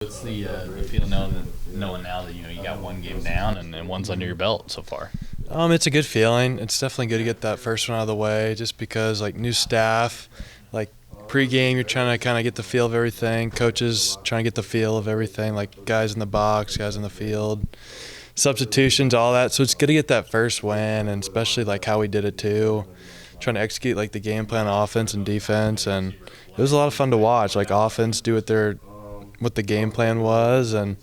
What's the feel knowing now that you got one game down and one's under your belt so far? It's a good feeling. It's definitely good to get that first one out of the way, just because like new staff, like pregame, you're trying to kind of get the feel of everything. Coaches trying to get the feel of everything, like guys in the box, guys in the field, substitutions, all that. So it's good to get that first win, and especially like how we did it too, trying to execute like the game plan, offense and defense, and it was a lot of fun to watch. Like offense do what the game plan was, and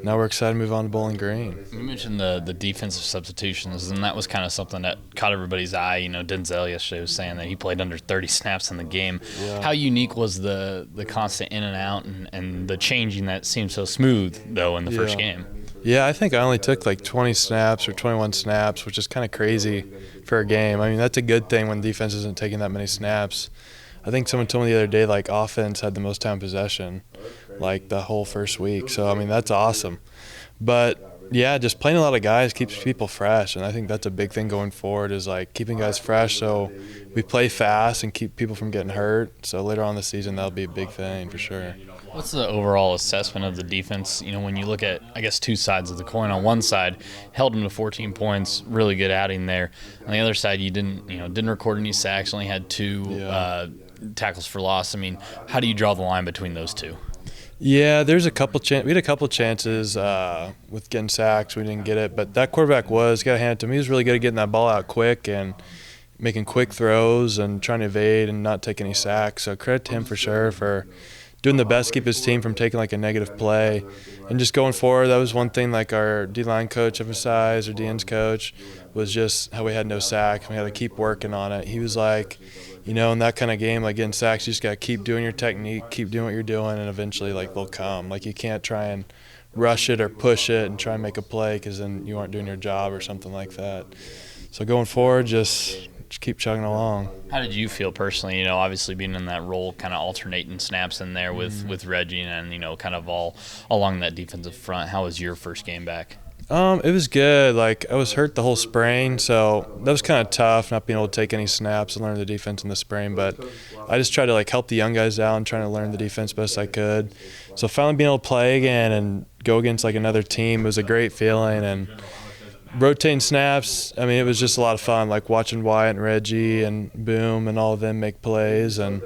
now we're excited to move on to Bowling Green. You mentioned the defensive substitutions, and that was kind of something that caught everybody's eye. Denzel yesterday was saying that he played under 30 snaps in the game. Yeah. How unique was the constant in and out and the changing that seemed so smooth, though, in the first game? Yeah, I think I only took like 20 snaps or 21 snaps, which is kind of crazy for a game. I mean, that's a good thing when defense isn't taking that many snaps. I think someone told me the other day, like, offense had the most time possession, like, the whole first week. So, I mean, that's awesome. But, yeah, just playing a lot of guys keeps people fresh, and I think that's a big thing going forward is, like, keeping guys fresh so we play fast and keep people from getting hurt. So later on in the season, that'll be a big thing for sure. What's the overall assessment of the defense? When you look at, I guess, two sides of the coin. On one side, held them to 14 points, really good outing there. On the other side, you didn't record any sacks, only had two tackles for loss. I mean, how do you draw the line between those two? Yeah, we had a couple chances with getting sacks. We didn't get it, but that quarterback got to hand it to him. He was really good at getting that ball out quick and making quick throws and trying to evade and not take any sacks. So credit to him for sure for doing the best to keep his team from taking like a negative play. And just going forward, that was one thing like our D-line coach emphasized, or DN's coach, was just how we had no sacks. We had to keep working on it. He was like, in that kind of game, like getting sacks, you just got to keep doing your technique, keep doing what you're doing, and eventually like they'll come. Like you can't try and rush it or push it and try and make a play because then you aren't doing your job or something like that. So going forward, just keep chugging along. How did you feel personally, obviously being in that role, kind of alternating snaps in there with Reggie and, kind of all along that defensive front? How was your first game back? It was good. Like I was hurt the whole spring, so that was kind of tough not being able to take any snaps and learn the defense in the spring. But I just tried to like help the young guys out and trying to learn the defense best I could. So finally being able to play again and go against like another team was a great feeling. And rotating snaps, I mean, it was just a lot of fun, like watching Wyatt and Reggie and Boom and all of them make plays, and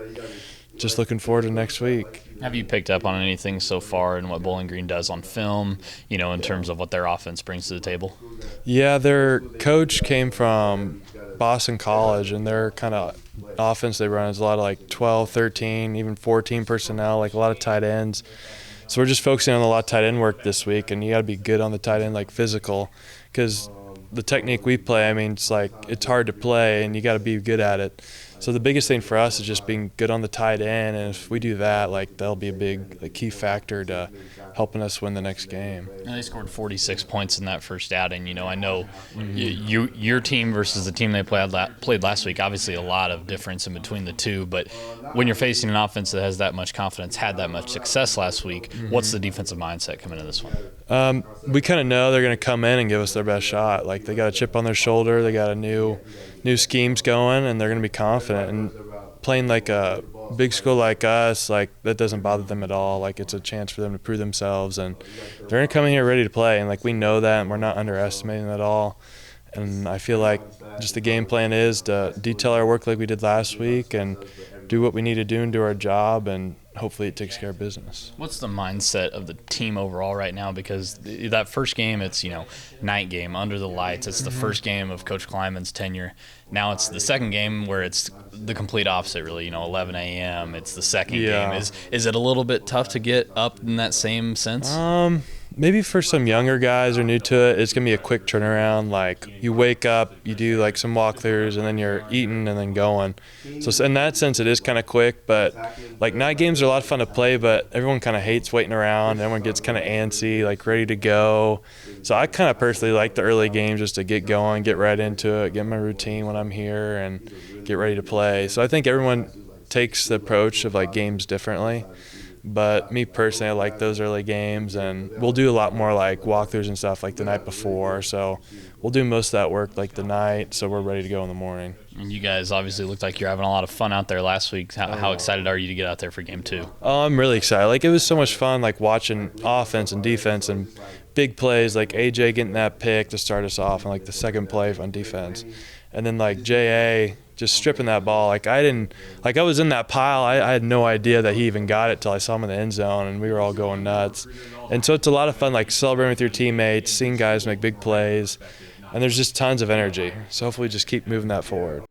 just looking forward to next week. Have you picked up on anything so far in what Bowling Green does on film, in terms of what their offense brings to the table? Yeah, their coach came from Boston College, and their kind of offense they run is a lot of like 12, 13, even 14 personnel, like a lot of tight ends. So we're just focusing on a lot of tight end work this week, and you got to be good on the tight end, like physical, because the technique we play, I mean, it's hard to play, and you got to be good at it. So the biggest thing for us is just being good on the tight end, and if we do that, like that'll be a big key factor to helping us win the next game. And they scored 46 points in that first outing. I know your team versus the team they played last week, obviously a lot of difference in between the two, but when you're facing an offense that has that much confidence, had that much success last week, what's the defensive mindset coming into this one? We kind of know they're going to come in and give us their best shot. Like they got a chip on their shoulder, they got a new schemes going, and they're going to be confident. And playing like a big school like us, like that doesn't bother them at all. Like it's a chance for them to prove themselves, and they're going to come in here ready to play. And like we know that, and we're not underestimating it at all. And I feel like just the game plan is to detail our work like we did last week and do what we need to do and do our job, and hopefully it takes care of business. What's the mindset of the team overall right now? Because that first game, it's, night game, under the lights. It's the first game of Coach Kleiman's tenure. Now it's the second game where it's the complete opposite, really, 11 a.m. It's the second game. Is it a little bit tough to get up in that same sense? Maybe for some younger guys or new to it, it's going to be a quick turnaround. Like you wake up, you do like some walkthroughs, and then you're eating and then going. So in that sense, it is kind of quick. But like night games are a lot of fun to play, but everyone kind of hates waiting around. Everyone gets kind of antsy, like ready to go. So I kind of personally like the early games just to get going, get right into it, get my routine when I'm here, and get ready to play. So I think everyone takes the approach of like games differently. But me personally, I like those early games, and we'll do a lot more like walkthroughs and stuff like the night before. So we'll do most of that work like the night, so we're ready to go in the morning. And you guys obviously looked like you're having a lot of fun out there last week. How excited are you to get out there for game 2? Oh, I'm really excited. Like, it was so much fun, like, watching offense and defense and big plays, like AJ getting that pick to start us off and, like, the second play on defense. And then, like, J.A. just stripping that ball. Like, I was in that pile. I had no idea that he even got it till I saw him in the end zone, and we were all going nuts. And so it's a lot of fun, like, celebrating with your teammates, seeing guys make big plays, and there's just tons of energy. So hopefully just keep moving that forward.